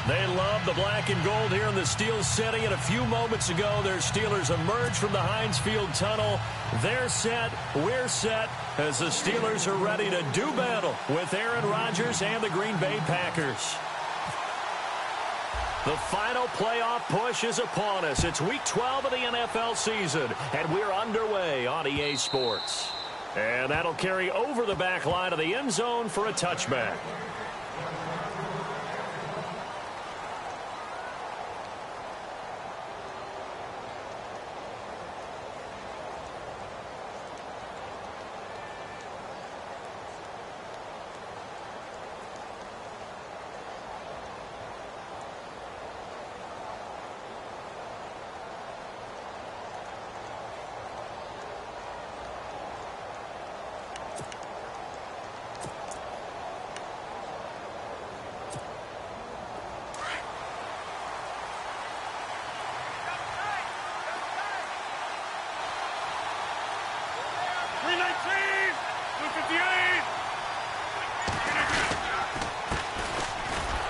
They love the black and gold here in the Steel City. And a few moments ago, their Steelers emerged from the Heinz Field tunnel. They're set. We're set as the Steelers are ready to do battle with Aaron Rodgers and the Green Bay Packers. The final playoff push is upon us. It's Week 12 of the NFL season, and we're underway on EA Sports. And that'll carry over the back line of the end zone for a touchback.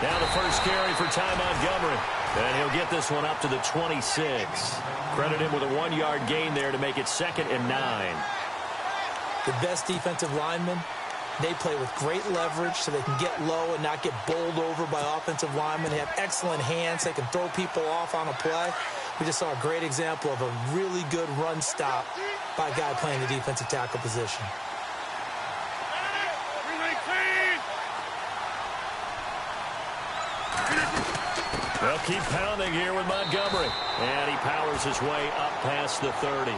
Now the first carry for Ty Montgomery. And he'll get this one up to the 26. Credit him with a 1-yard gain there to make it 2nd and 9. The best defensive linemen, they play with great leverage so they can get low and not get bowled over by offensive linemen. They have excellent hands. They can throw people off on a play. We just saw a great example of a really good run stop by a guy playing the defensive tackle position. They'll keep pounding here with Montgomery. And he powers his way up past the 30.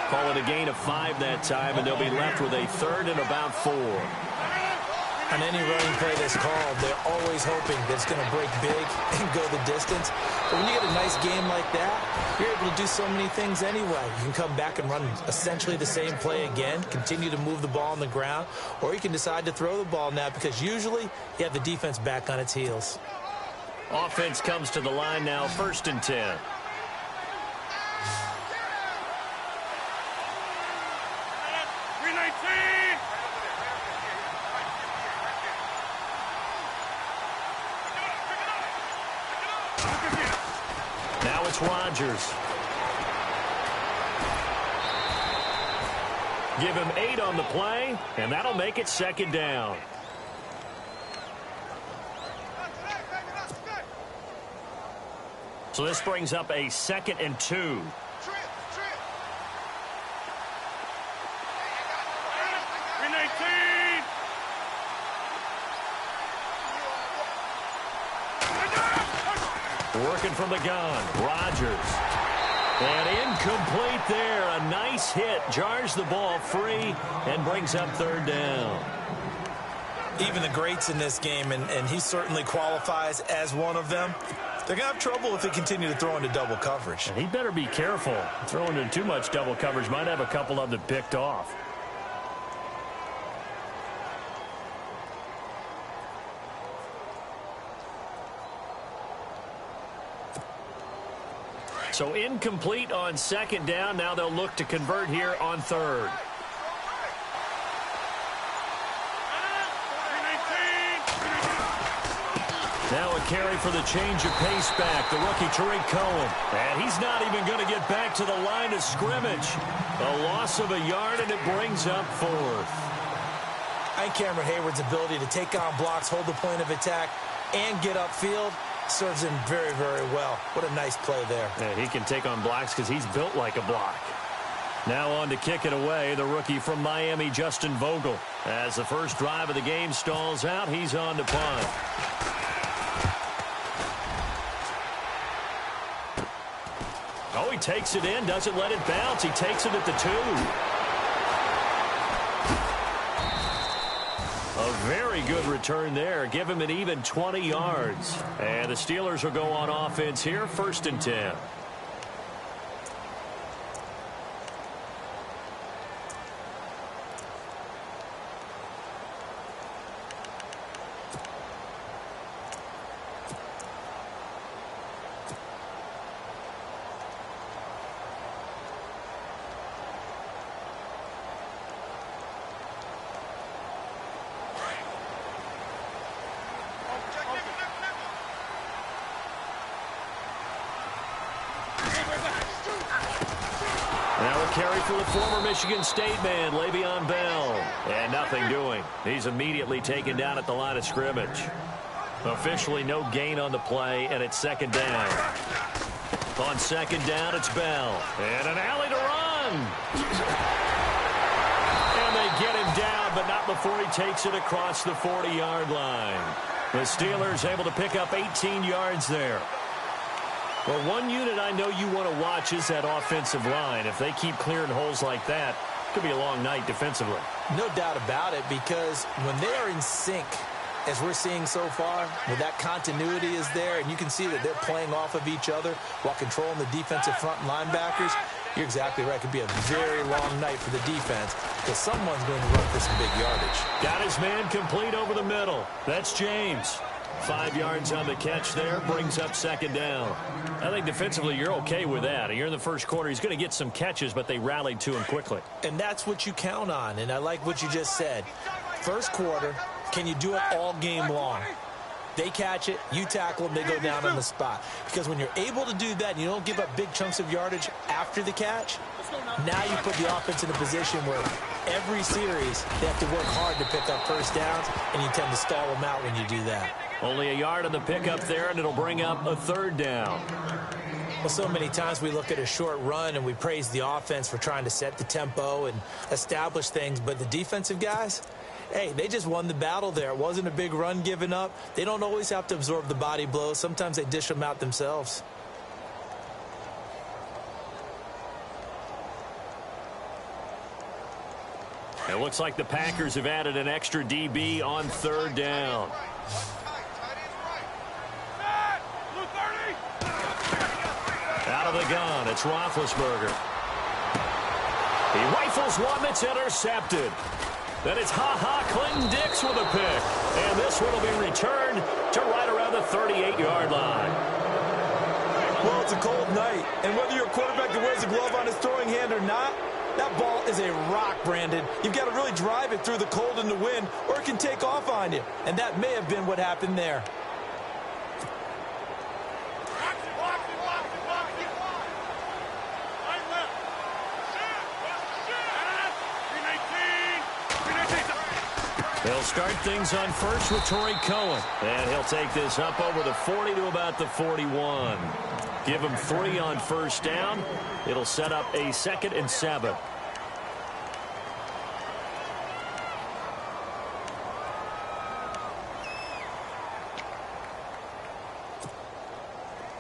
Call it a gain of 5 that time, and they'll be left with a 3rd and about 4. On any running play that's called, they're always hoping that it's going to break big and go the distance. But when you get a nice game like that, you're able to do so many things anyway. You can come back and run essentially the same play again, continue to move the ball on the ground, or you can decide to throw the ball now because usually you have the defense back on its heels. Offense comes to the line now, 1st and 10. Now it's Rodgers. Give him 8 on the play, and that'll make it 2nd down. So this brings up a 2nd and 2. Working from the gun, Rodgers. And incomplete there. A nice hit. Jars the ball free and brings up 3rd down. Even the greats in this game, and he certainly qualifies as one of them, they're going to have trouble if they continue to throw into double coverage. And he better be careful. Throwing into too much double coverage might have a couple of them picked off. So incomplete on 2nd down. Now they'll look to convert here on 3rd. Now a carry for the change of pace back, the rookie Tariq Cohen. And he's not even going to get back to the line of scrimmage. A loss of a yard, and it brings up 4th. I think Cameron Hayward's ability to take on blocks, hold the point of attack, and get upfield serves him very, very well. What a nice play there. Yeah, he can take on blocks because he's built like a block. Now on to kick it away, the rookie from Miami, Justin Vogel. As the first drive of the game stalls out, he's on to punt. Oh, he takes it in, doesn't let it bounce. He takes it at the 2. A very good return there. Give him an even 20 yards. And the Steelers will go on offense here, 1st and 10. Now a carry for the former Michigan State man, Le'Veon Bell. And nothing doing. He's immediately taken down at the line of scrimmage. Officially no gain on the play, and it's second down. On second down, it's Bell. And an alley to run. And they get him down, but not before he takes it across the 40-yard line. The Steelers able to pick up 18 yards there. Well, one unit I know you want to watch is that offensive line. If they keep clearing holes like that, it could be a long night defensively. No doubt about it, because when they are in sync, as we're seeing so far, where that continuity is there, and you can see that they're playing off of each other while controlling the defensive front linebackers, you're exactly right. It could be a very long night for the defense because someone's going to run for some big yardage. Got his man complete over the middle. That's James. 5 yards on the catch there, brings up second down. I think defensively you're okay with that. You're in the first quarter. He's going to get some catches, but they rallied to him quickly. And that's what you count on, and I like what you just said. First quarter, can you do it all game long? They catch it, you tackle them, they go down on the spot. Because when you're able to do that and you don't give up big chunks of yardage after the catch, now you put the offense in a position where every series they have to work hard to pick up first downs, and you tend to stall them out when you do that. Only a yard on the pickup there, and it'll bring up a third down. Well, so many times we look at a short run and we praise the offense for trying to set the tempo and establish things, but the defensive guys, hey, they just won the battle there. It wasn't a big run given up. They don't always have to absorb the body blows. Sometimes they dish them out themselves. It looks like the Packers have added an extra DB on third down. Out of the gun, it's Roethlisberger. He rifles one that's intercepted. Then it's Clinton Dix with a pick. And this one will be returned to right around the 38-yard line. Well, it's a cold night, and whether you're a quarterback that wears a glove on his throwing hand or not, that ball is a rock, Brandon. You've got to really drive it through the cold and the wind, or it can take off on you. And that may have been what happened there. They'll start things on first with Torrey Cohen. And he'll take this up over the 40 to about the 41. Give him 3 on first down. It'll set up a 2nd and 7.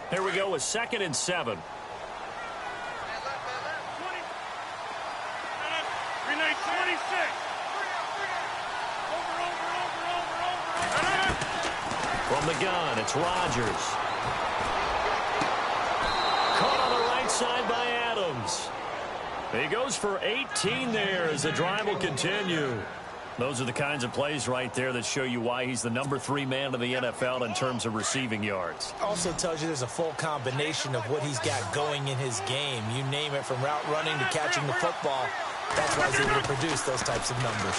Here we go with 2nd and 7. From the gun, it's Rodgers. Caught on the right side by Adams. He goes for 18 there as the drive will continue. Those are the kinds of plays right there that show you why he's the number 3 man in the NFL in terms of receiving yards. Also tells you there's a full combination of what he's got going in his game. You name it, from route running to catching the football. That's why he's able to produce those types of numbers.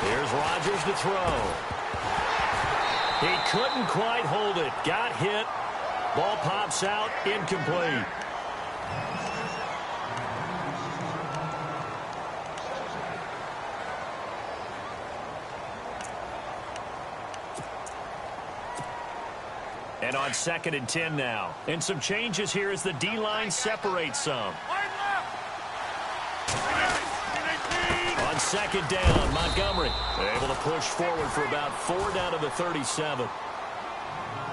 Here's Rodgers to throw. He couldn't quite hold it. Got hit. Ball pops out. Incomplete. And on 2nd and 10 now. And some changes here as the D-line separates some. On 2nd down, Montgomery able to push forward for about 4 down to the 37.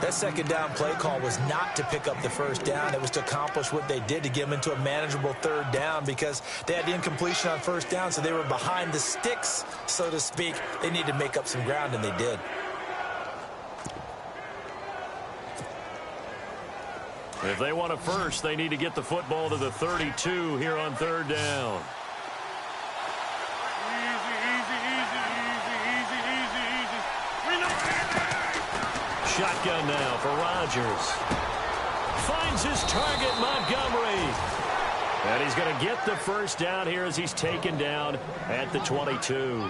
That 2nd down play call was not to pick up the first down. It was to accomplish what they did, to get them into a manageable 3rd down, because they had the incompletion on first down, so they were behind the sticks, so to speak. They needed to make up some ground, and they did. If they want a first, they need to get the football to the 32 here on 3rd down. Shotgun now for Rodgers. Finds his target, Montgomery. And he's going to get the first down here as he's taken down at the 22.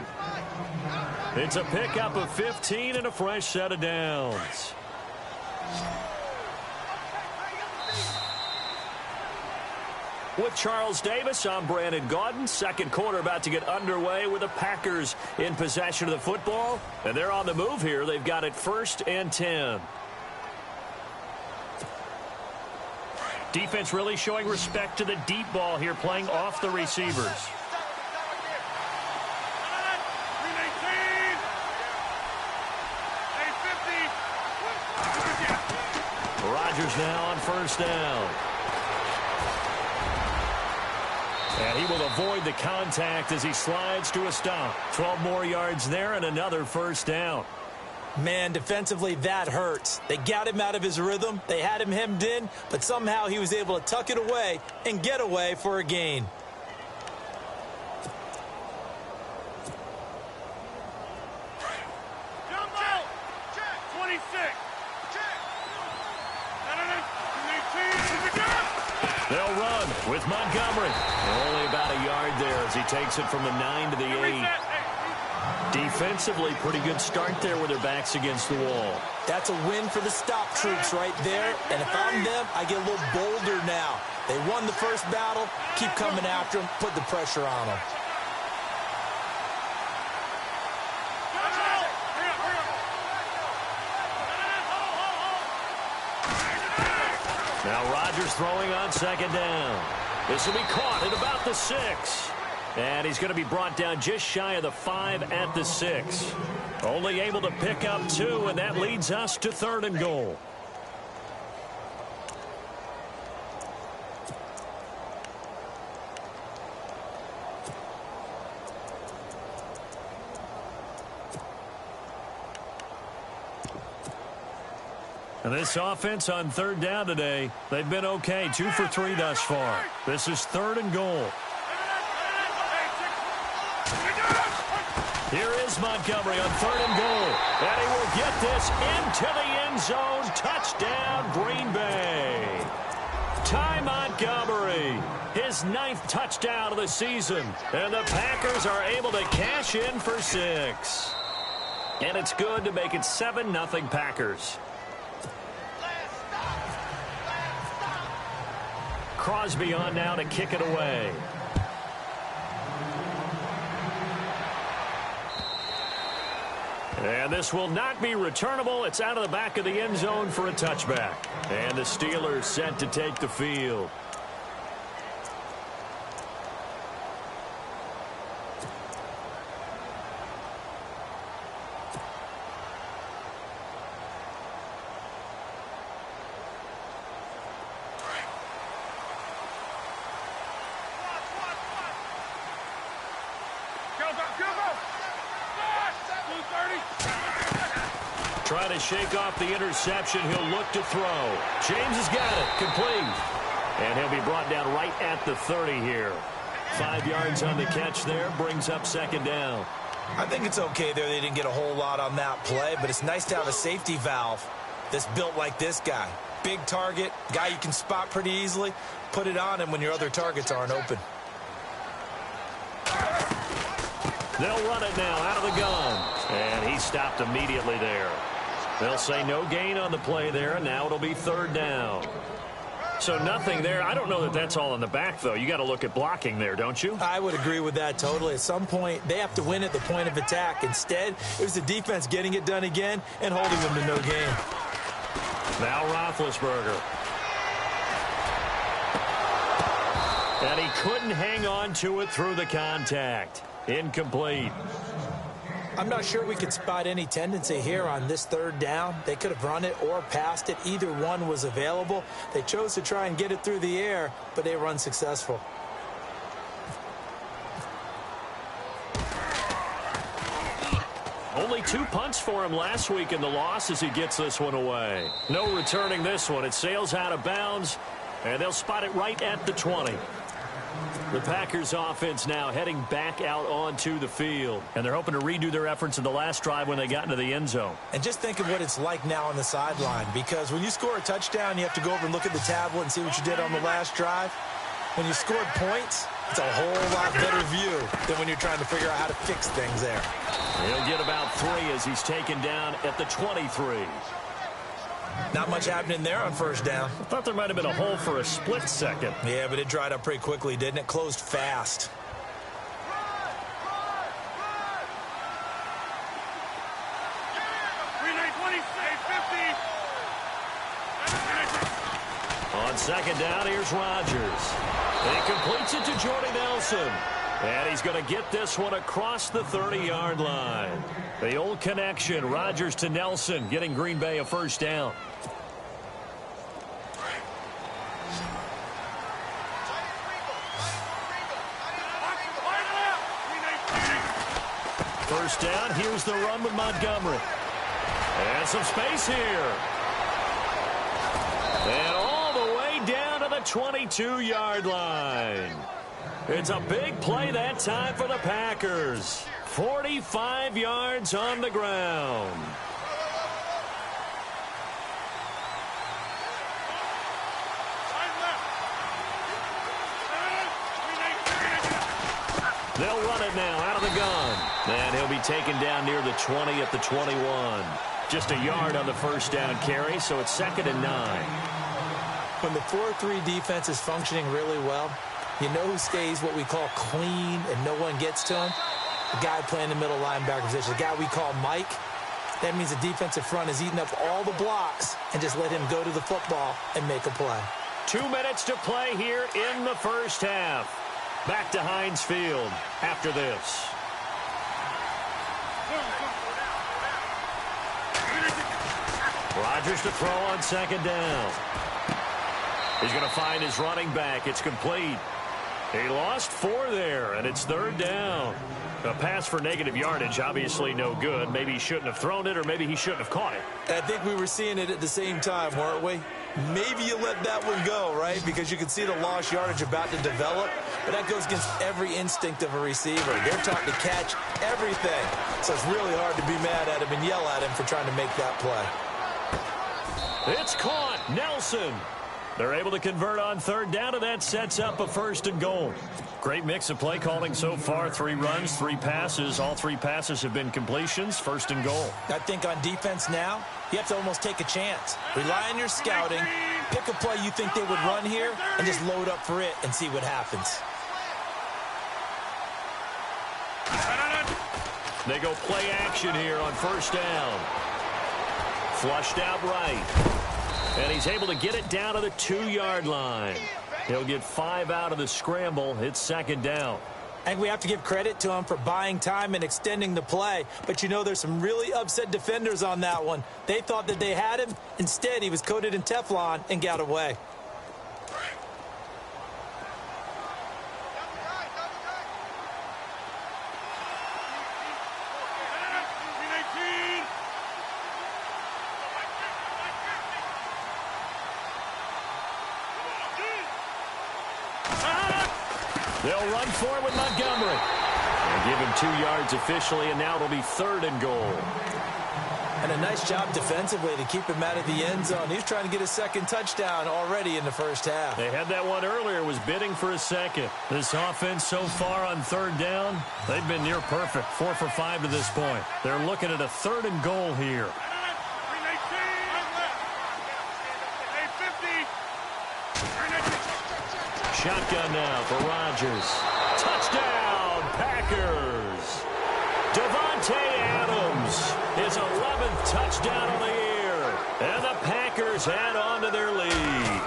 It's a pickup of 15 and a fresh set of downs. With Charles Davis, I'm Brandon Gaudin. Second quarter about to get underway with the Packers in possession of the football. And they're on the move here. They've got it 1st and 10. Defense really showing respect to the deep ball here, playing off the receivers. Rodgers now on 1st down. And he will avoid the contact as he slides to a stop. 12 more yards there and another 1st down. Man, defensively, that hurts. They got him out of his rhythm. They had him hemmed in, but somehow he was able to tuck it away and get away for a gain. They'll run with Montgomery. Only about a yard there as he takes it from the 9 to the 8. Defensively, pretty good start there with their backs against the wall. That's a win for the stop troops right there. And if I'm them, I get a little bolder now. They won the first battle. Keep coming after them. Put the pressure on them. Now Rodgers throwing on 2nd down. This will be caught at about the 6. And he's going to be brought down just shy of the 5 at the 6. Only able to pick up 2, and that leads us to 3rd and goal. And this offense on 3rd down today, they've been okay. 2 for 3 thus far. This is 3rd and goal. Here is Montgomery on 3rd and goal. And he will get this into the end zone. Touchdown, Green Bay. Ty Montgomery, his 9th touchdown of the season. And the Packers are able to cash in for 6. And it's good to make it 7-0 Packers. Crosby on now to kick it away. And this will not be returnable. It's out of the back of the end zone for a touchback. And the Steelers set to take the field. Trying to shake off the interception. He'll look to throw. James has got it. Complete. And he'll be brought down right at the 30 here. 5 yards on the catch there. Brings up 2nd down. I think it's okay there. They didn't get a whole lot on that play, but it's nice to have a safety valve that's built like this guy. Big target, guy you can spot pretty easily. Put it on him when your other targets aren't open. They'll run it now out of the gun. And he stopped immediately there. They'll say no gain on the play there, and now it'll be 3rd down. So nothing there. I don't know that that's all in the back, though. You got to look at blocking there, don't you? I would agree with that totally. At some point, they have to win at the point of attack. Instead, it was the defense getting it done again and holding them to no gain. Now Roethlisberger. And he couldn't hang on to it through the contact. Incomplete. I'm not sure we could spot any tendency here on this 3rd down. They could have run it or passed it. Either one was available. They chose to try and get it through the air, but they were unsuccessful. Only 2 punts for him last week in the loss as he gets this one away. No returning this one. It sails out of bounds, and they'll spot it right at the 20. The Packers offense now heading back out onto the field. And they're hoping to redo their efforts in the last drive when they got into the end zone. And just think of what it's like now on the sideline, because when you score a touchdown, you have to go over and look at the tablet and see what you did on the last drive. When you scored points, it's a whole lot better view than when you're trying to figure out how to fix things there. He'll get about 3 as he's taken down at the 23. Not much happening there on first down. I thought there might have been a hole for a split second. Yeah, but it dried up pretty quickly, didn't it? Closed fast. On second down, here's Rodgers. He completes it to Jordy Nelson. And he's going to get this one across the 30-yard line. The old connection, Rodgers to Nelson, getting Green Bay a first down. First down, here's the run with Montgomery. And some space here. And all the way down to the 22-yard line. It's a big play that time for the Packers. 45 yards on the ground. They'll run it now out of the gun. And he'll be taken down near the 20 at the 21. Just a yard on the first down carry, so it's 2nd and 9. When the 4-3 defense is functioning really well, you know who stays what we call clean and no one gets to him? The guy playing the middle linebacker position, the guy we call Mike. That means the defensive front is eating up all the blocks and just let him go to the football and make a play. 2 minutes to play here in the first half. Back to Heinz Field after this. Rodgers to throw on second down. He's going to find his running back. It's complete. He lost 4 there, and it's 3rd down. A pass for negative yardage, obviously no good. Maybe he shouldn't have thrown it, or maybe he shouldn't have caught it. I think we were seeing it at the same time, weren't we? Maybe you let that one go, right? Because you can see the lost yardage about to develop. But that goes against every instinct of a receiver. They're taught to catch everything. So it's really hard to be mad at him and yell at him for trying to make that play. It's caught. Nelson. They're able to convert on 3rd down, and that sets up a 1st and goal. Great mix of play calling so far. 3 runs, 3 passes. All 3 passes have been completions. 1st and goal. I think on defense now, you have to almost take a chance. Rely on your scouting. Pick a play you think they would run here, and just load up for it and see what happens. They go play action here on 1st down. Flushed out right. And he's able to get it down to the 2-yard line. He'll get 5 out of the scramble. It's 2nd down. I think we have to give credit to him for buying time and extending the play. But you know there's some really upset defenders on that one. They thought that they had him. Instead, he was coated in Teflon and got away. They'll run for it with Montgomery. And give him 2 yards officially, and now it'll be 3rd and goal. And a nice job defensively to keep him out of the end zone. He's trying to get a 2nd touchdown already in the first half. They had that one earlier, was bidding for a 2nd. This offense so far on 3rd down, they've been near perfect. 4 for 5 to this point. They're looking at a 3rd and goal here. Shotgun now for Rodgers. Touchdown, Packers. Davante Adams, his 11th touchdown of the year. And the Packers add on to their lead.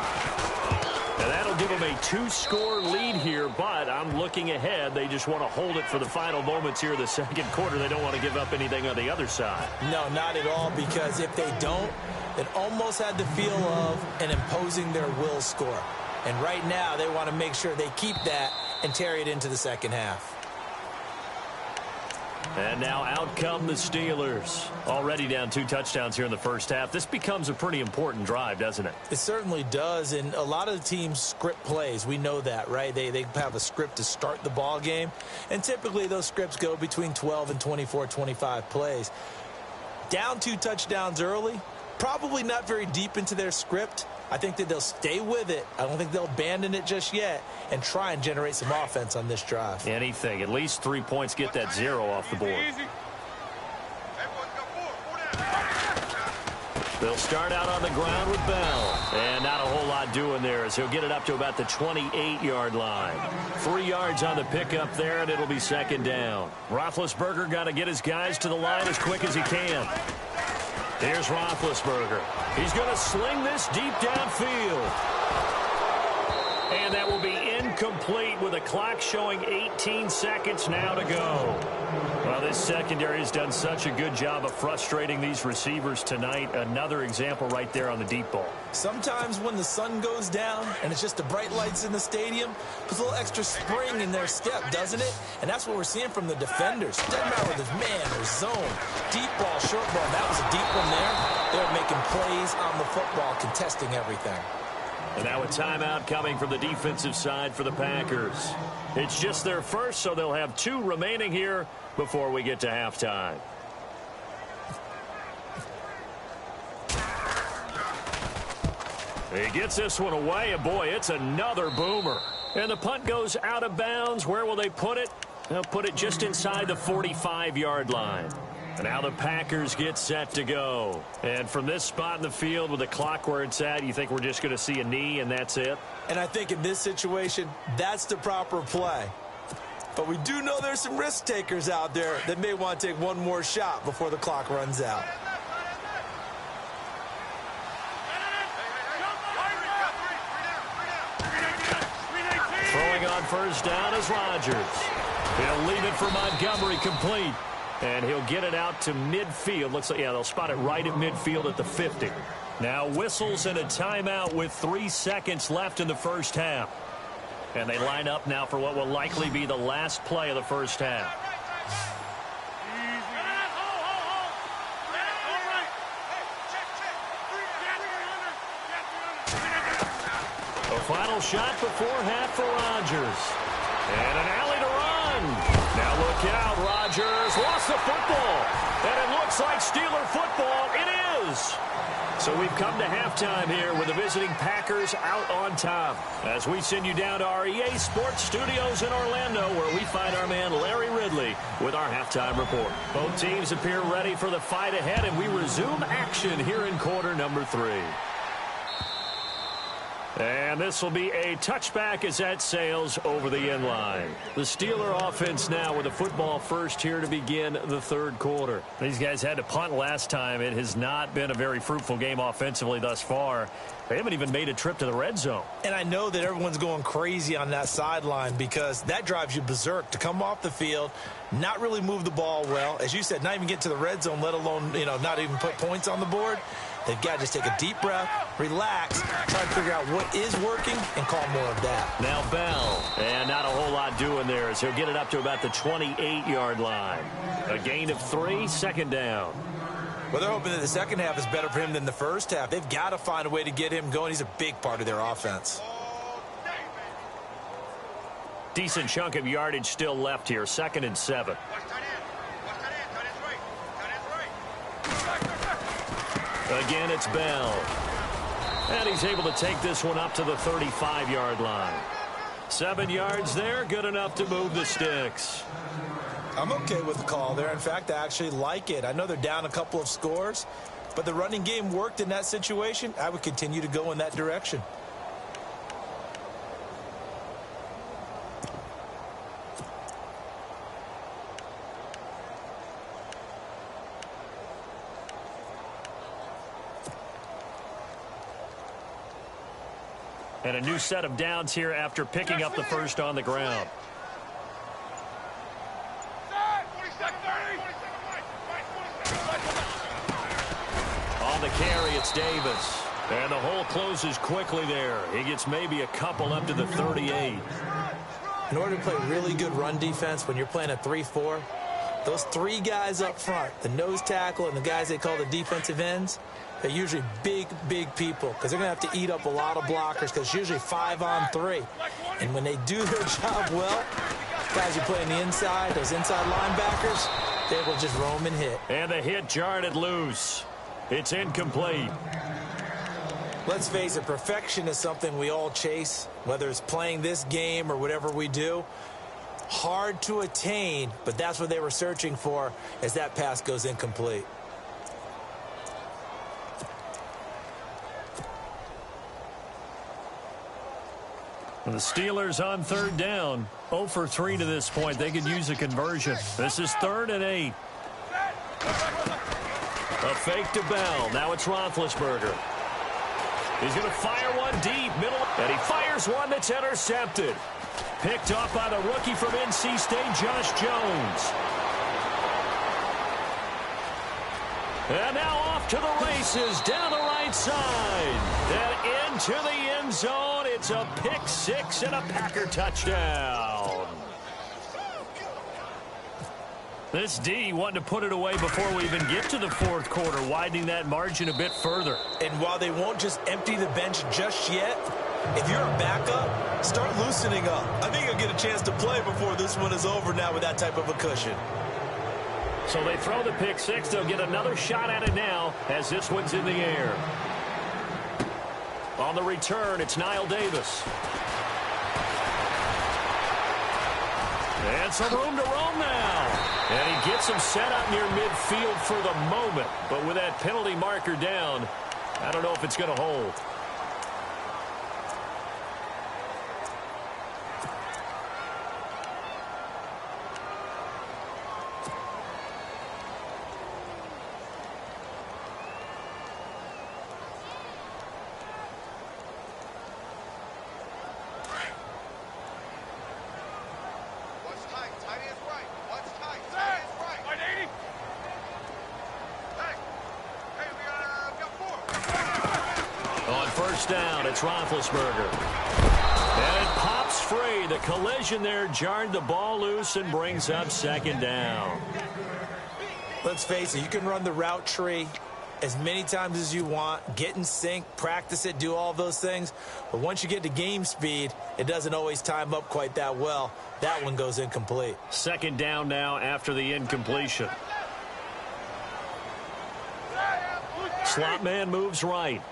And that'll give them a 2-score lead here, but I'm looking ahead. They just want to hold it for the final moments here of the 2nd quarter. They don't want to give up anything on the other side. No, not at all, because if they don't, it almost had the feel of an imposing their will score. And right now, they want to make sure they keep that and carry it into the 2nd half. And now out come the Steelers. Already down 2 touchdowns here in the first half. This becomes a pretty important drive, doesn't it? It certainly does. And a lot of the teams script plays. We know that, right? They have a script to start the ball game. And typically those scripts go between 12 and 24, 25 plays. Down 2 touchdowns early. Probably not very deep into their script. I think that they'll stay with it. I don't think they'll abandon it just yet and try and generate some offense on this drive. Anything. At least 3 points, get that 0 off the board. They'll start out on the ground with Bell. And not a whole lot doing there as he'll get it up to about the 28-yard line. 3 yards on the pickup there, and it'll be second down. Roethlisberger got to get his guys to the line as quick as he can. Here's Roethlisberger. He's going to sling this deep downfield. And that will be incomplete with the clock showing 18 seconds now to go. Well, this secondary has done such a good job of frustrating these receivers tonight. Another example right there on the deep ball. Sometimes when the sun goes down and it's just the bright lights in the stadium, puts a little extra spring in their step, doesn't it? And that's what we're seeing from the defenders. Doesn't matter whether it's man or zone. Deep ball, short ball. That was a deep one there. They're making plays on the football, contesting everything. And now a timeout coming from the defensive side for the Packers. It's just their first, so they'll have 2 remaining here before we get to halftime. He gets this one away, and boy, it's another boomer. And the punt goes out of bounds. Where will they put it? They'll put it just inside the 45-yard line. And now the Packers get set to go. And from this spot in the field with the clock where it's at, you think we're just going to see a knee and that's it? And I think in this situation, that's the proper play. But we do know there's some risk takers out there that may want to take one more shot before the clock runs out. Throwing on first down is Rodgers. He'll leave it for Montgomery complete. And he'll get it out to midfield. Looks like, yeah, they'll spot it right at midfield at the 50. Now whistles and a timeout with 3 seconds left in the first half. And they line up now for what will likely be the last play of the first half. A final shot before half for Rodgers. And an alley to run. Now look out, Rodgers lost the football. And it looks like Steeler football. It is. So we've come to halftime here with the visiting Packers out on top. As we send you down to our EA Sports Studios in Orlando, where we find our man Larry Ridley with our halftime report. Both teams appear ready for the fight ahead, and we resume action here in quarter number 3. And this will be a touchback as that sails over the end line. The Steeler offense now with the football first here to begin the third quarter. These guys had to punt last time. It has not been a very fruitful game offensively thus far. They haven't even made a trip to the red zone. And I know that everyone's going crazy on that sideline because that drives you berserk to come off the field, not really move the ball well. As you said, not even get to the red zone, let alone, not even put points on the board. They've got to just take a deep breath, relax, try to figure out what is working, and call more of that. Now Bell, and not a whole lot doing there as he'll get it up to about the 28-yard line. A gain of 3, second down. Well, they're hoping that the second half is better for him than the first half. They've got to find a way to get him going. He's a big part of their offense. Decent chunk of yardage still left here, 2nd and 7. Again, it's Bell. And he's able to take this one up to the 35-yard line. 7 yards there, good enough to move the sticks. I'm okay with the call there. In fact, I actually like it. I know they're down a couple of scores, but the running game worked in that situation. I would continue to go in that direction. And a new set of downs here after picking up the first on the ground. On the carry, it's Davis. And the hole closes quickly there. He gets maybe a couple up to the 38. In order to play really good run defense when you're playing a 3-4, those 3 guys up front, the nose tackle and the guys they call the defensive ends, they're usually big people because they're going to have to eat up a lot of blockers because it's usually 5-on-3. And when they do their job well, guys who play on the inside, those inside linebackers, they will just roam and hit. And the hit jarred it loose. It's incomplete. Let's face it, perfection is something we all chase, whether it's playing this game or whatever we do. Hard to attain, but that's what they were searching for as that pass goes incomplete. The Steelers on third down. 0 for 3 to this point. They could use a conversion. This is 3rd and 8. A fake to Bell. Now it's Roethlisberger. He's going to fire one deep, middle, and he fires one that's intercepted. Picked off by the rookie from NC State, Josh Jones. And now off to the races, down the right side. And into the end zone. It's a pick six and a Packer touchdown. This D wanted to put it away before we even get to the fourth quarter, widening that margin a bit further. And while they won't just empty the bench just yet, if you're a backup, start loosening up. I think you'll get a chance to play before this one is over now with that type of a cushion. So they throw the pick six. They'll get another shot at it now as this one's in the air. On the return, it's Niall Davis. And some room to roam now. And he gets him set up near midfield for the moment. But with that penalty marker down, I don't know if it's going to hold. Down, it's Roethlisberger. And it pops free. The collision there jarred the ball loose and brings up 2nd down. Let's face it, you can run the route tree as many times as you want, get in sync, practice it, do all those things. But once you get to game speed, it doesn't always time up quite that well. That one goes incomplete. 2nd down now after the incompletion. Slot man moves right.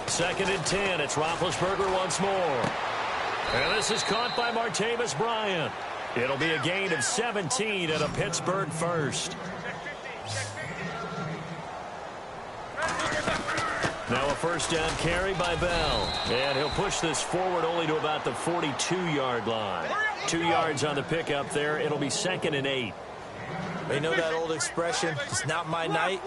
2nd and 10. It's Roethlisberger once more. And this is caught by Martavis Bryant. It'll be a gain of 17 and a Pittsburgh first. Now a 1st down carry by Bell. And he'll push this forward only to about the 42-yard line. 2 yards on the pickup there. It'll be 2nd and 8. You know that old expression, it's not my night?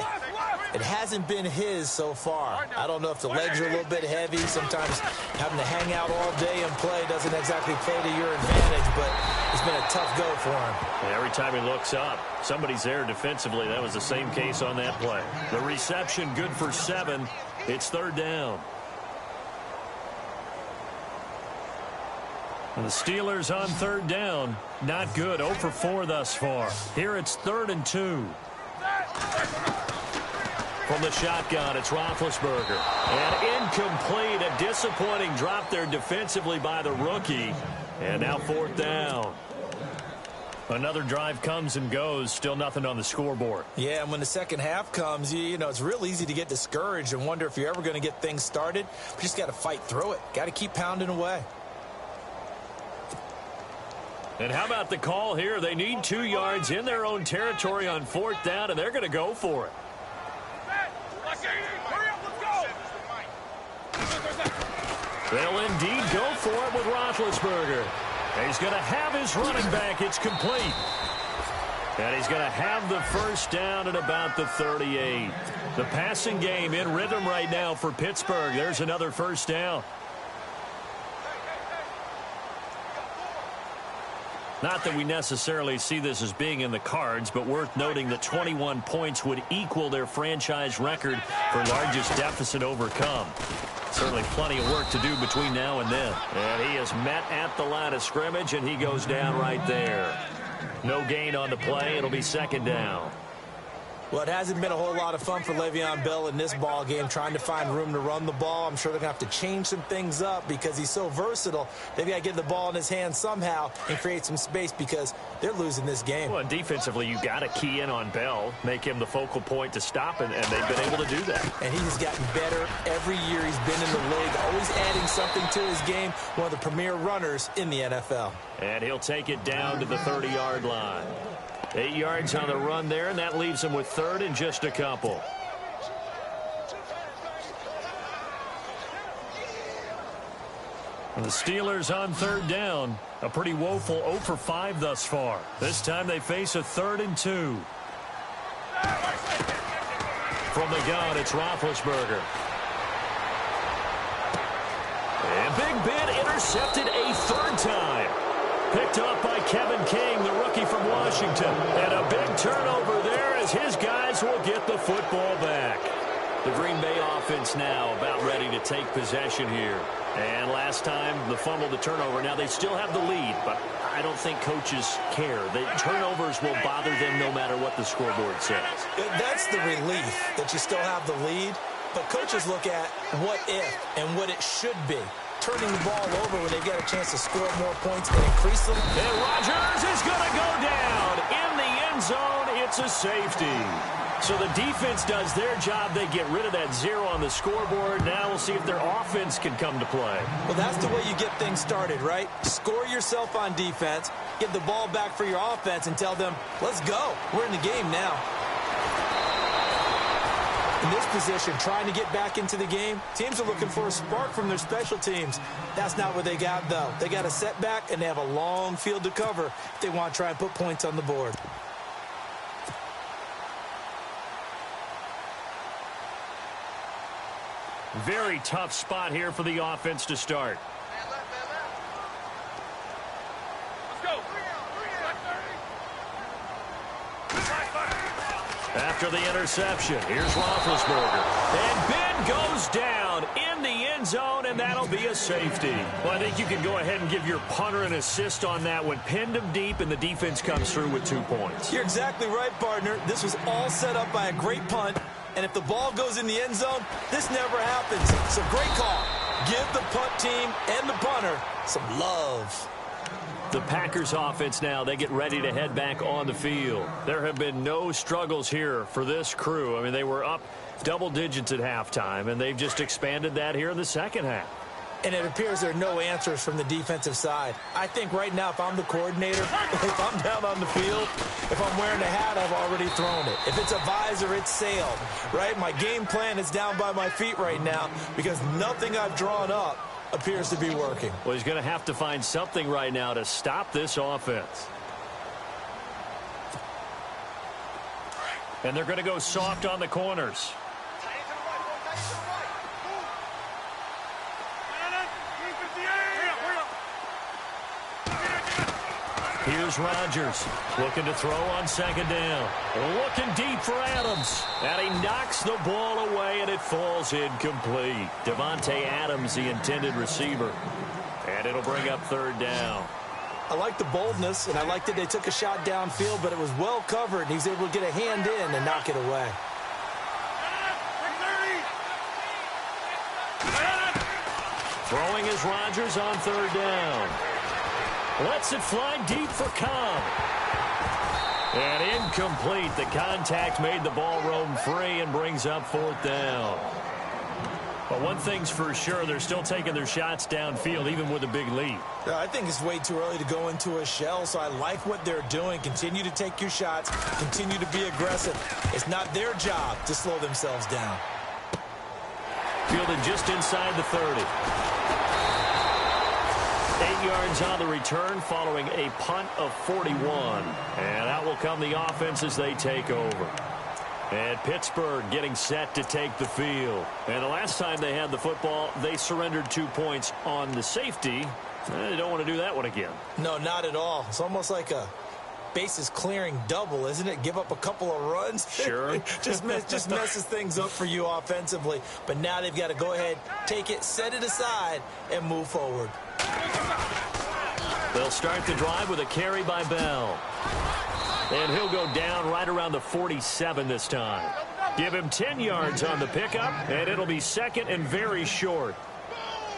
It hasn't been his so far. I don't know if the legs are a little bit heavy. Sometimes having to hang out all day and play doesn't exactly play to your advantage, but it's been a tough go for him. And every time he looks up, somebody's there defensively. That was the same case on that play. The reception good for 7. It's 3rd down. And the Steelers on 3rd down. Not good. 0 for 4 thus far. Here it's 3rd and 2. From the shotgun, it's Roethlisberger. And incomplete. A disappointing drop there defensively by the rookie. And now 4th down. Another drive comes and goes. Still nothing on the scoreboard. Yeah, and when the second half comes, you know, it's real easy to get discouraged and wonder if you're ever going to get things started. You just got to fight through it. Got to keep pounding away. And how about the call here? They need 2 yards in their own territory on 4th down, and they're going to go for it. They'll indeed go for it with Roethlisberger. He's going to have his running back. It's complete. And he's going to have the 1st down at about the 38. The passing game in rhythm right now for Pittsburgh. There's another 1st down. Not that we necessarily see this as being in the cards, but worth noting that 21 points would equal their franchise record for largest deficit overcome. Certainly plenty of work to do between now and then. And he is met at the line of scrimmage, and he goes down right there. No gain on the play. It'll be 2nd down. Well, it hasn't been a whole lot of fun for Le'Veon Bell in this ball game, trying to find room to run the ball. I'm sure they're going to have to change some things up because he's so versatile. They've got to get the ball in his hands somehow and create some space because they're losing this game. Well, defensively, you got to key in on Bell, make him the focal point to stop, and they've been able to do that. And he has gotten better every year he's been in the league, always adding something to his game, one of the premier runners in the NFL. And he'll take it down to the 30-yard line. 8 yards on the run there, and that leaves them with third and just a couple. The Steelers on third down. A pretty woeful 0 for 5 thus far. This time they face a 3rd and 2. From the gun, it's Roethlisberger. And Big Ben intercepted a 3rd time. Picked off by Kevin King, the rookie from Washington. And a big turnover there as his guys will get the football back. The Green Bay offense now about ready to take possession here. And last time, the fumble, the turnover. Now, they still have the lead, but I don't think coaches care. The turnovers will bother them no matter what the scoreboard says. That's the relief that you still have the lead, but coaches look at what if and what it should be. Turning the ball over when they've got a chance to score more points and increase them. And Rodgers is going to go down. In the end zone, it's a safety. So the defense does their job. They get rid of that 0 on the scoreboard. Now we'll see if their offense can come to play. Well, that's the way you get things started, right? Score yourself on defense, get the ball back for your offense, and tell them, let's go. We're in the game now. In this position, trying to get back into the game, teams are looking for a spark from their special teams. That's not what they got, though. They got a setback, and they have a long field to cover if they want to try and put points on the board. Very tough spot here for the offense to start. Let's go. After the interception, here's Roethlisberger. And Ben goes down in the end zone, and that'll be a safety. Well, I think you can go ahead and give your punter an assist on that one. Pinned him deep, and the defense comes through with 2 points. You're exactly right, partner. This was all set up by a great punt. And if the ball goes in the end zone, this never happens. So great call. Give the punt team and the punter some love. The Packers offense now, they get ready to head back on the field. There have been no struggles here for this crew. I mean, they were up double digits at halftime, and they've just expanded that here in the second half. And it appears there are no answers from the defensive side. I think right now, if I'm the coordinator, if I'm down on the field, if I'm wearing a hat, I've already thrown it. If it's a visor, it's sailed, right? My game plan is down by my feet right now because nothing I've drawn up appears to be working. Well, he's going to have to find something right now to stop this offense. And they're going to go soft on the corners. Here's Rodgers looking to throw on second down. Looking deep for Adams. And he knocks the ball away, and it falls incomplete. Devontae Adams, the intended receiver. And it'll bring up third down. I like the boldness, and I like that they took a shot downfield, but it was well covered, and he's able to get a hand in and knock it away. Throwing is Rodgers on third down. Lets it fly deep for Cobb. And incomplete. The contact made the ball roam free and brings up fourth down. But one thing's for sure, they're still taking their shots downfield, even with a big lead. I think it's way too early to go into a shell, so I like what they're doing. Continue to take your shots. Continue to be aggressive. It's not their job to slow themselves down. Fielded just inside the 30. 8 yards on the return following a punt of 41. And out will come the offense as they take over. And Pittsburgh getting set to take the field. And the last time they had the football, they surrendered 2 points on the safety. They don't want to do that one again. No, not at all. It's almost like a bases clearing double, isn't it? Give up a couple of runs. Sure. just messes things up for you offensively. But now they've got to go ahead, take it, set it aside, and move forward. They'll start the drive with a carry by Bell. And he'll go down right around the 47 this time. Give him 10 yards on the pickup, and it'll be second and very short.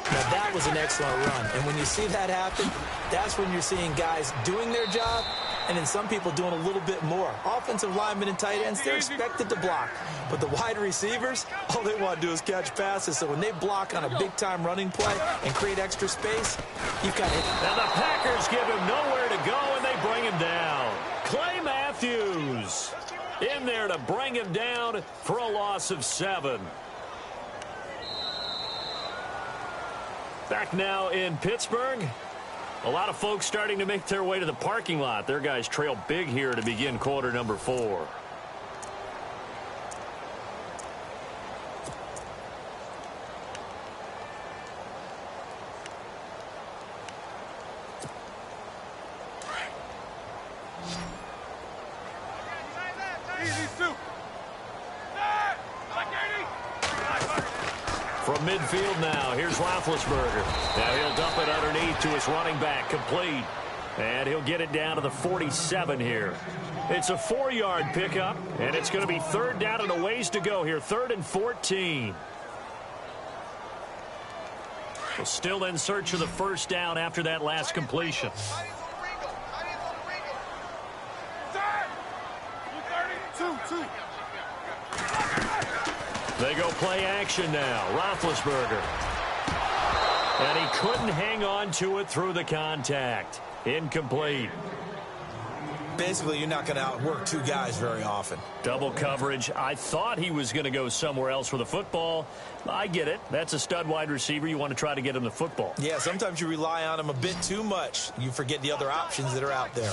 Now, that was an excellent run. And when you see that happen, that's when you're seeing guys doing their job and then some people doing a little bit more. Offensive linemen and tight ends, they're expected to block. But the wide receivers, all they want to do is catch passes. So when they block on a big-time running play and create extra space, you've got it. And the Packers give him nowhere to go, and they bring him down. Clay Matthews in there to bring him down for a loss of 7. Back now in Pittsburgh. A lot of folks starting to make their way to the parking lot. Their guys trail big here to begin quarter number 4. From midfield now, here's Roethlisberger. Now he'll dump it underneath to his running back, complete. And he'll get it down to the 47 here. It's a 4-yard pickup, and it's going to be 3rd down and a ways to go here, 3rd and 14. Well, still in search of the first down after that last completion. They go play action now. Roethlisberger. And he couldn't hang on to it through the contact. Incomplete. Basically, you're not going to outwork 2 guys very often. Double coverage. I thought he was going to go somewhere else for the football. I get it. That's a stud wide receiver. You want to try to get him the football. Yeah, sometimes you rely on him a bit too much. You forget the other options that are out there.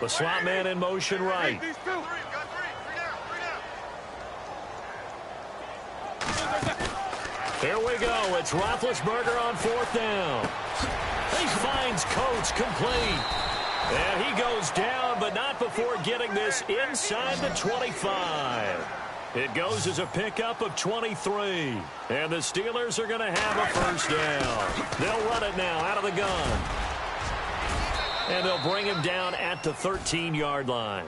The slot man in motion right. Here we go. It's Roethlisberger on 4th down. He finds Coates complete. And he goes down, but not before getting this inside the 25. It goes as a pickup of 23. And the Steelers are going to have a first down. They'll run it now out of the gun. And they'll bring him down at the 13-yard line.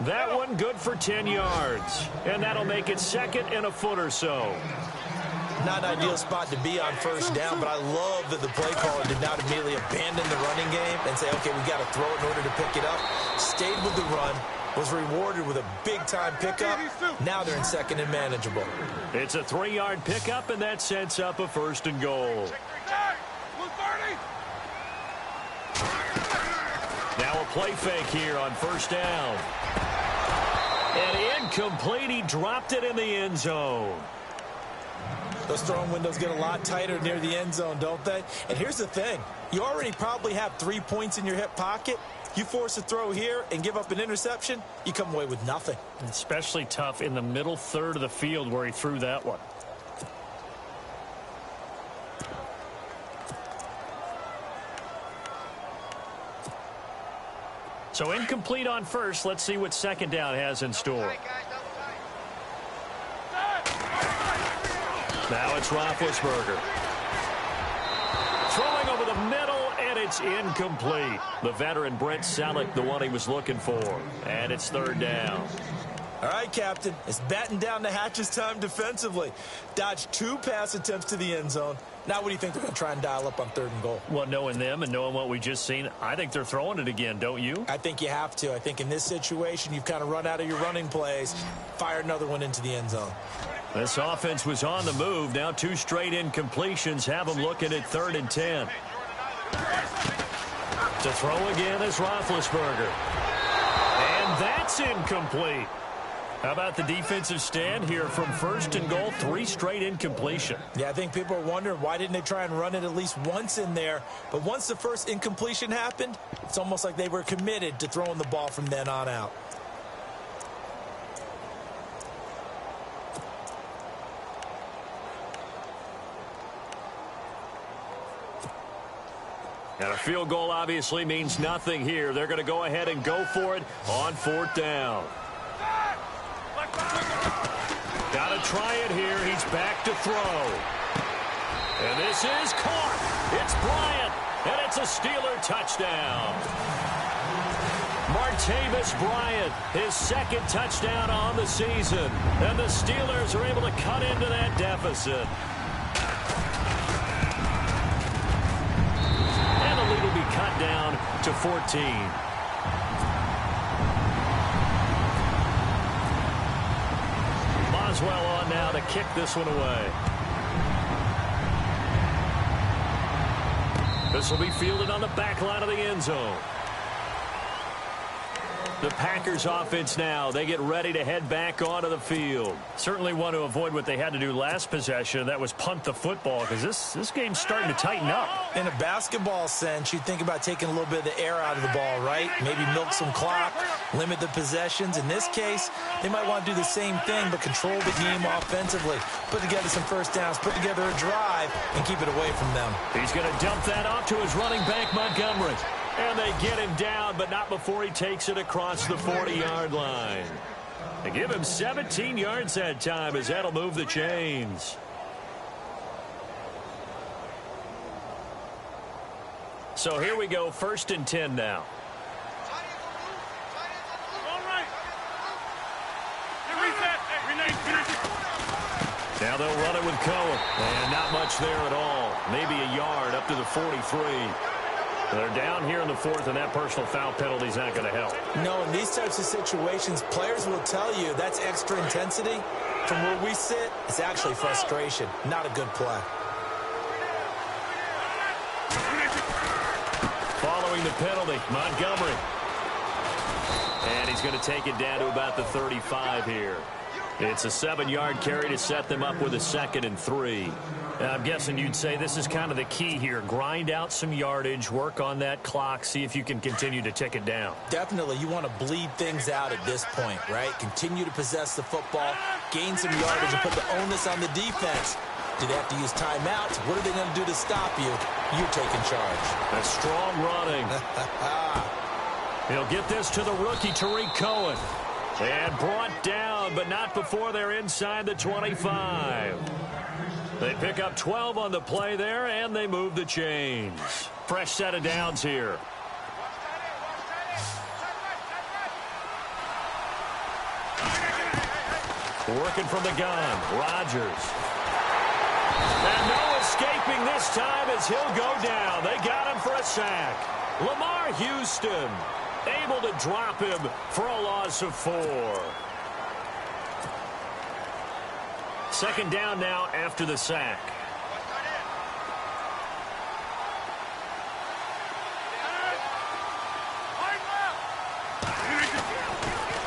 That one good for 10 yards. And that'll make it 2nd and a foot or so. Not an ideal spot to be on first down, but I love that the play caller did not immediately abandon the running game and say, okay, we got to throw it in order to pick it up. Stayed with the run, was rewarded with a big-time pickup. Now they're in 2nd and manageable. It's a 3-yard pickup, and that sets up a 1st and goal. Now a play fake here on 1st down. And incomplete. He dropped it in the end zone. Those throwing windows get a lot tighter near the end zone, don't they? And here's the thing. You already probably have 3 points in your hip pocket. You force a throw here and give up an interception, you come away with nothing. Especially tough in the middle third of the field where he threw that one. So incomplete on first. Let's see what 2nd down has in store. Now it's Roethlisberger. Throwing over the middle, and it's incomplete. The veteran Brent Selleck, the one he was looking for. And it's 3rd down. All right, Captain. It's batten down the hatches time defensively. Dodged 2 pass attempts to the end zone. Now what do you think they're going to try and dial up on 3rd and goal? Well, knowing them and knowing what we just seen, I think they're throwing it again, don't you? I think you have to. I think in this situation, you've kind of run out of your running plays. Fire another one into the end zone. This offense was on the move. Now 2 straight incompletions have them looking at 3rd and 10. To throw again is Roethlisberger. And that's incomplete. How about the defensive stand here from 1st and goal? 3 straight incompletion. Yeah, I think people are wondering why didn't they try and run it at least once in there. But once the first incompletion happened, it's almost like they were committed to throwing the ball from then on out. And a field goal obviously means nothing here. They're going to go ahead and go for it on 4th down. Got to try it here. He's back to throw. And this is caught. It's Bryant, and it's a Steeler touchdown. Martavis Bryant, his 2nd touchdown on the season. And the Steelers are able to cut into that deficit. And the lead will be cut down to 14. Boswell on now to kick this one away. This will be fielded on the back line of the end zone. The Packers offense now. They get ready to head back onto the field. Certainly want to avoid what they had to do last possession. That was punt the football because this game's starting to tighten up. In a basketball sense, you think about taking a little bit of the air out of the ball, right? Maybe milk some clock, limit the possessions. In this case, they might want to do the same thing but control the game offensively. Put together some first downs, put together a drive, and keep it away from them. He's going to dump that off to his running back, Montgomery. And they get him down, but not before he takes it across the 40-yard line. They give him 17 yards that time as that'll move the chains. So here we go, 1st and 10 now. Now they'll run it with Cohen. And not much there at all. Maybe a yard up to the 43. They're down here in the 4th, and that personal foul penalty is not going to help. No, in these types of situations, players will tell you that's extra intensity. From where we sit, it's actually frustration. Not a good play. Following the penalty, Montgomery. And he's going to take it down to about the 35 here. It's a 7-yard carry to set them up with a 2nd and 3. I'm guessing you'd say this is kind of the key here. Grind out some yardage, work on that clock, see if you can continue to tick it down. Definitely. You want to bleed things out at this point, right? Continue to possess the football, gain some yardage, and put the onus on the defense. Do they have to use timeouts? What are they going to do to stop you? You're taking charge. That's strong running. He'll get this to the rookie, Tariq Cohen. And brought down, but not before they're inside the 25. They pick up 12 on the play there, and they move the chains. Fresh set of downs here. Working from the gun, Rodgers. And no escaping this time as he'll go down. They got him for a sack. Lamar Houston able to drop him for a loss of 4. 2nd down now after the sack.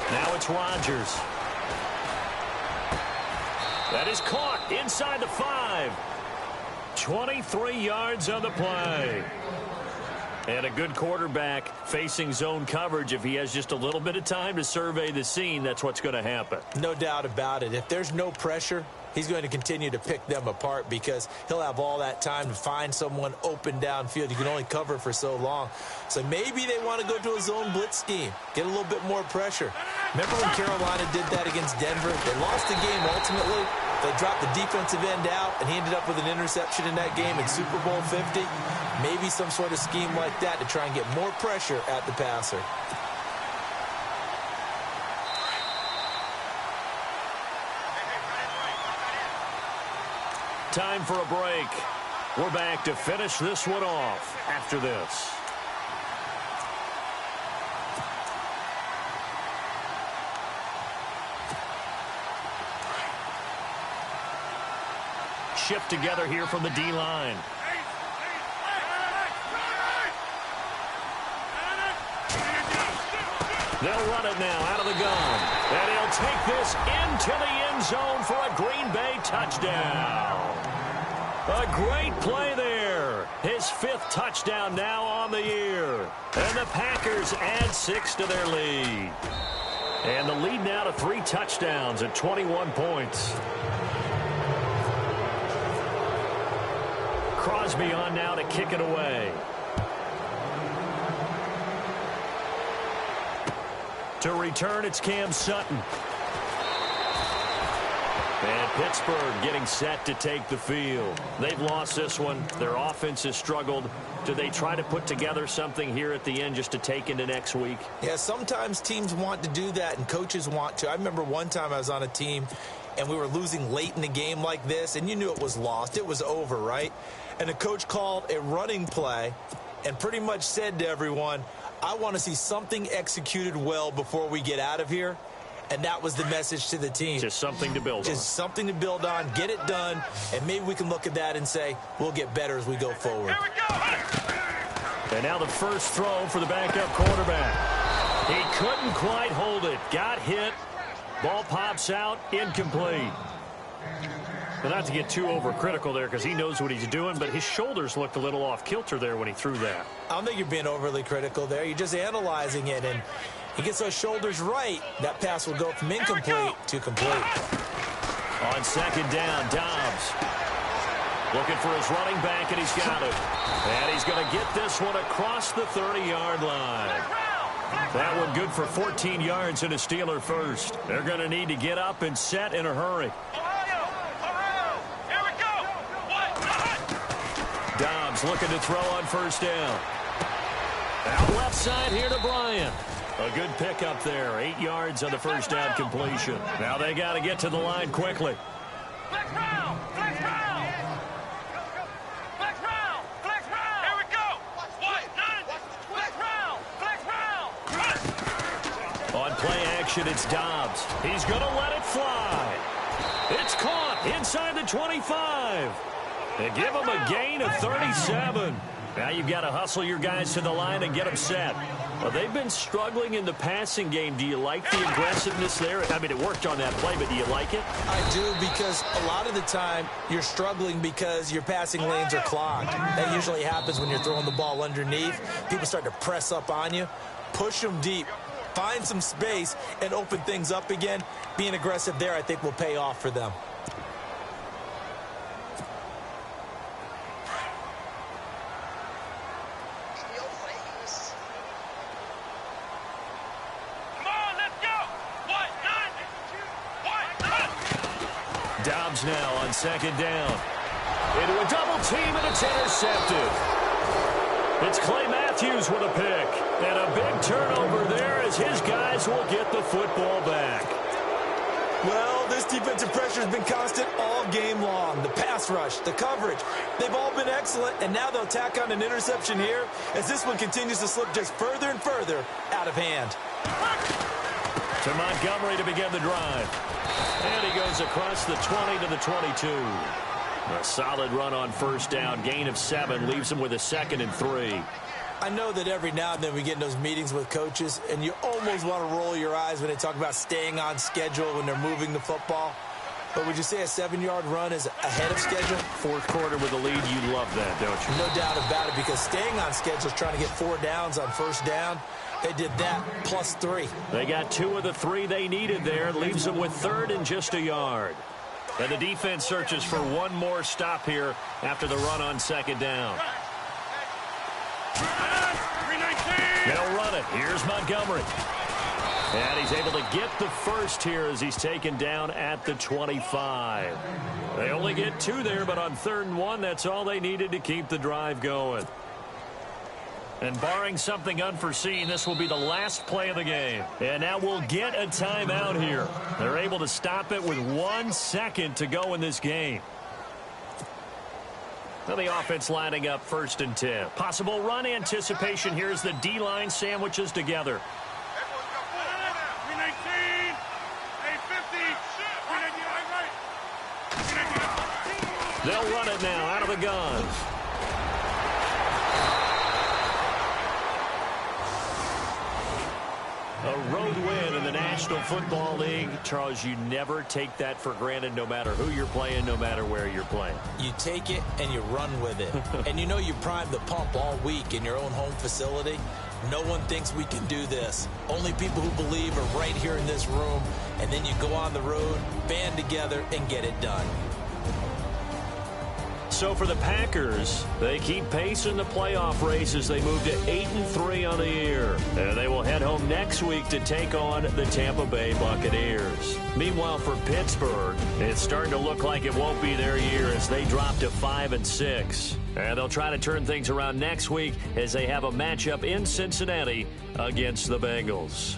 Now it's Rodgers. That is caught inside the 5. 23 yards on the play. And a good quarterback facing zone coverage. If he has just a little bit of time to survey the scene, that's what's going to happen. No doubt about it. If there's no pressure, he's going to continue to pick them apart because he'll have all that time to find someone open downfield. You can only cover for so long. So maybe they want to go to a zone blitz scheme, get a little bit more pressure. Remember when Carolina did that against Denver? They lost the game ultimately. They dropped the defensive end out, and he ended up with an interception in that game in Super Bowl 50. Maybe some sort of scheme like that to try and get more pressure at the passer. Time for a break. We're back to finish this one off after this. Shift together here from the D-line. They'll run it now out of the gun. And he'll take this into the end zone for a Green Bay touchdown. A great play there. His 5th touchdown now on the year. And the Packers add 6 to their lead. And the lead now to 3 touchdowns at 21 points. Crosby on now to kick it away. To return, it's Cam Sutton. And Pittsburgh getting set to take the field. They've lost this one. Their offense has struggled. Do they try to put together something here at the end just to take into next week? Yeah, sometimes teams want to do that and coaches want to. I remember one time I was on a team and we were losing late in the game like this, and you knew it was lost. It was over, right? And the coach called a running play and pretty much said to everyone, I want to see something executed well before we get out of here. And that was the message to the team. Just something to build on. Just something to build on, get it done, and maybe we can look at that and say, we'll get better as we go forward. And now the first throw for the backup quarterback. He couldn't quite hold it. Got hit. Ball pops out. Incomplete. But not to get too overcritical there because he knows what he's doing, but his shoulders looked a little off kilter there when he threw that. I don't think you're being overly critical there. You're just analyzing it, and he gets those shoulders right. That pass will go from incomplete to complete. On second down, Dobbs looking for his running back, and he's got it. And he's going to get this one across the 30-yard line. That one good for 14 yards and a Steeler first. They're going to need to get up and set in a hurry. Dobbs looking to throw on first down. Out left side here to Bryant. A good pickup there. 8 yards on the first down completion. Now they got to get to the line quickly. Flex round! Flex round! Flex round! Flex round! Here we go! What? None! Flex round! Flex round! On play action, it's Dobbs. He's going to let it fly. It's caught inside the 25. They give him a gain of 37. Now you've got to hustle your guys to the line and get them set. Well, they've been struggling in the passing game. Do you like the aggressiveness there? I mean, it worked on that play, but do you like it? I do, because a lot of the time you're struggling because your passing lanes are clogged. That usually happens when you're throwing the ball underneath. People start to press up on you. Push them deep. Find some space and open things up again. Being aggressive there, I think, will pay off for them. Dobbs now on second down. Into a double team, and it's intercepted. It's Clay Matthews with a pick. And a big turnover there as his guys will get the football back. Well, this defensive pressure has been constant all game long. The pass rush, the coverage, they've all been excellent, and now they'll tack on an interception here as this one continues to slip just further and further out of hand. To Montgomery to begin the drive. And he goes across the 20 to the 22. A solid run on first down. Gain of 7 leaves him with a 2nd and 3. I know that every now and then we get in those meetings with coaches, and you almost want to roll your eyes when they talk about staying on schedule when they're moving the football. But would you say a 7-yard run is ahead of schedule? Fourth quarter with a lead, you love that, don't you? No doubt about it, because staying on schedule is trying to get 4 downs on first down. They did that plus 3. They got 2 of the 3 they needed there. Leaves them with 3rd and just a yard. And the defense searches for one more stop here after the run on second down. They'll run it. Here's Montgomery. And he's able to get the first here as he's taken down at the 25. They only get 2 there, but on 3rd and 1, that's all they needed to keep the drive going. And barring something unforeseen, this will be the last play of the game. And now we'll get a timeout here. They're able to stop it with 1 second to go in this game. Now the offense lining up 1st and 10. Possible run anticipation here as the D-line sandwiches together. They'll run it now out of the gun. A road win in the National Football League. Charles, you never take that for granted no matter who you're playing, no matter where you're playing. You take it and you run with it. And you know you primed the pump all week in your own home facility. No one thinks we can do this. Only people who believe are right here in this room. And then you go on the road, band together, and get it done. So for the Packers, they keep pace in the playoff race as they move to 8-3 on the year. And they will head home next week to take on the Tampa Bay Buccaneers. Meanwhile, for Pittsburgh, it's starting to look like it won't be their year as they drop to 5-6. And they'll try to turn things around next week as they have a matchup in Cincinnati against the Bengals.